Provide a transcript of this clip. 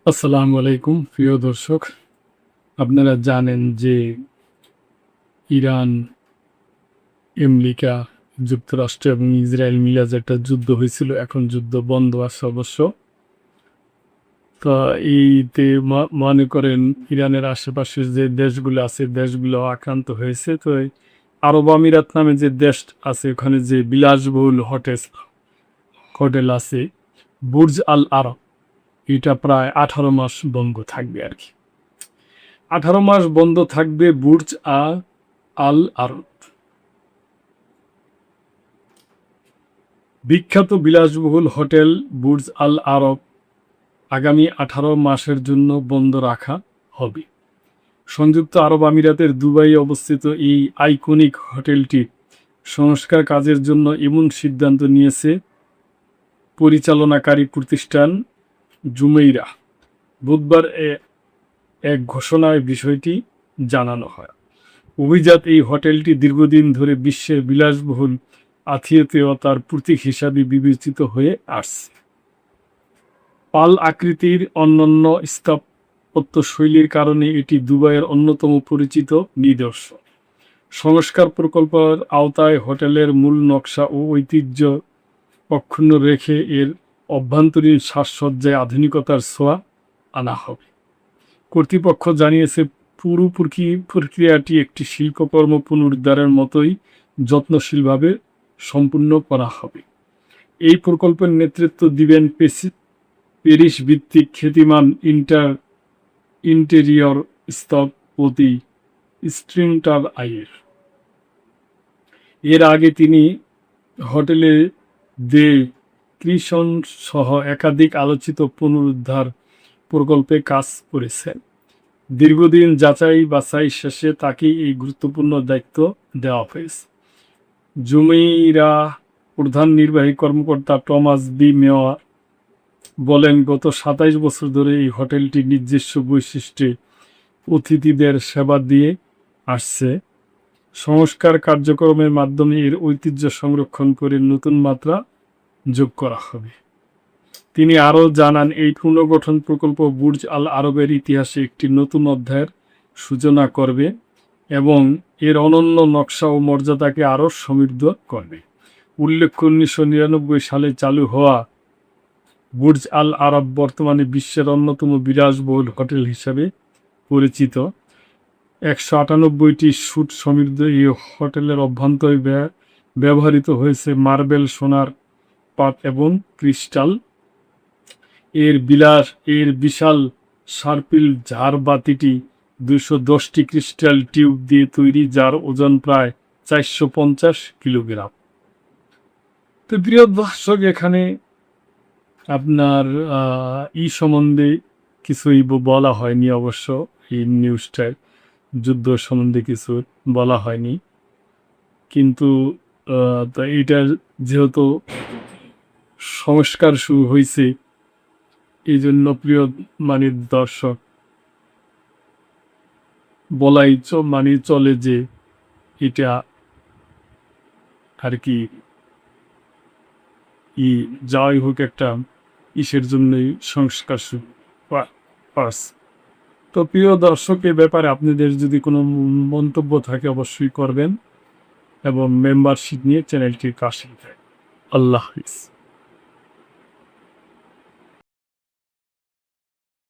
আসসালামু আলাইকুম প্রিয় দর্শক। আপনারা জানেন যে ইরান, আমেরিকা, যুক্তরাষ্ট্র এবং ইসরায়েল মিলে যে একটা যুদ্ধ হয়েছিল, এখন যুদ্ধ বন্ধ আছে অবশ্য। তো এইতে মনে করেন ইরানের আশেপাশে যে দেশগুলো আছে, দেশগুলো আক্রান্ত হয়েছে। তো এই আরব আমিরাত নামে যে দেশ আছে, ওখানে যে বিলাসবহুল হোটেল আছে বুর্জ আল আরব, এটা প্রায় 18 মাস বন্ধ থাকবে আর কি। 18 মাস বন্ধ থাকবে বুর্জ আল আরব। বিখ্যাত বিলাসবহুল হোটেল বুর্জ আল আরব আগামী 18 মাসের জন্য বন্ধ রাখা হবে। সংযুক্ত আরব আমিরাতের দুবাইয়ে অবস্থিত এই আইকনিক হোটেলটি সংস্কার কাজের জন্য এমন সিদ্ধান্ত নিয়েছে পরিচালনাকারী প্রতিষ্ঠান জুমেইরা। বুধবার এক ঘোষণায় বিষয়টি জানানো হয়। অভিজাত এই হোটেলটি দীর্ঘদিন ধরে বিশ্বের বিলাসবহুল আতিথেয়তার প্রতীক হিসাবে বিবেচিত হয়ে আসছে। পাল আকৃতির অনন্য স্থাপত্যশৈলীর কারণে এটি দুবাইয়ের অন্যতম পরিচিত নিদর্শন। সংস্কার প্রকল্পের আওতায় হোটেলের মূল নকশা ও ঐতিহ্য অক্ষুণ্ণ রেখে এর অভ্যন্তরীণ সাজসজ্জায় আধুনিকতার ছোঁয়া আনা হবে। কর্তৃপক্ষ জানিয়েছে পুরো প্রক্রিয়াটি একটি শিল্পকর্ম পুনরুদ্ধারের মতোই যত্নশীলভাবে সম্পূর্ণ করা হবে। এই প্রকল্পের নেতৃত্ব দিবেন প্যারিস ভিত্তিক খ্যাতিমান ইন্টেরিয়র স্থপতি স্ট্রিংটার আইয়ের। এর আগে তিনি হোটেলে দে ক্রিশন সহ একাধিক আলোচিত পুনরুদ্ধার প্রকল্পে কাজ করেছেন। দীর্ঘদিন যাচাই বাছাই শেষে তাকে এই গুরুত্বপূর্ণ দায়িত্ব দেওয়া হয়েছে। জুমেইরা প্রধান নির্বাহী কর্মকর্তা টমাস বি মেওয়া বলেন, গত 27 বছর ধরে এই হোটেলটি নিজস্ব বৈশিষ্ট্যে অতিথিদের সেবা দিয়ে আসছে। সংস্কার কার্যক্রমের মাধ্যমে এর ঐতিহ্য সংরক্ষণ করে নতুন মাত্রা যোগ করা হবে। তিনি আরও জানান, এই পুনর্গঠন প্রকল্প বুর্জ আল আরবের ইতিহাসে একটি নতুন অধ্যায়ের সূচনা করবে এবং এর অনন্য নকশা ও মর্যাদাকে আরও সমৃদ্ধ করবে। উল্লেখ্য, 1999 সালে চালু হওয়া বুর্জ আল আরব বর্তমানে বিশ্বের অন্যতম বিলাসবহুল হোটেল হিসেবে পরিচিত। 198টি স্যুট সমৃদ্ধ এই হোটেলের অভ্যন্তরে ব্যবহৃত হয়েছে মার্বেল, সোনার পাত এবং ক্রিস্টাল। এর বিশাল সার্পিল ঝাড়বাতিটি 210টি ক্রিস্টাল টিউব দিয়ে তৈরি, যার ওজন প্রায় 450 কিলোগ্রাম। তো প্রিয় দর্শক, এখানে আপনার সম্বন্ধে কিছুই বলা হয়নি। অবশ্য এই নিউজটায় যুদ্ধ সম্বন্ধে কিছু বলা হয়নি, কিন্তু এইটার যেহেতু সংস্কার শুরু হয়েছে, এই জন্য প্রিয় দর্শক, বলাই চলে যে এটা আর কি যাই হোক, একটা ইসের জন্যই সংস্কার শুরু। তো প্রিয় দর্শক, এ ব্যাপারে আপনাদের যদি কোনো মন্তব্য থাকে অবশ্যই করবেন এবং মেম্বারশিপ নিয়ে চ্যানেলটির কাছে। আল্লাহ হাফিজ।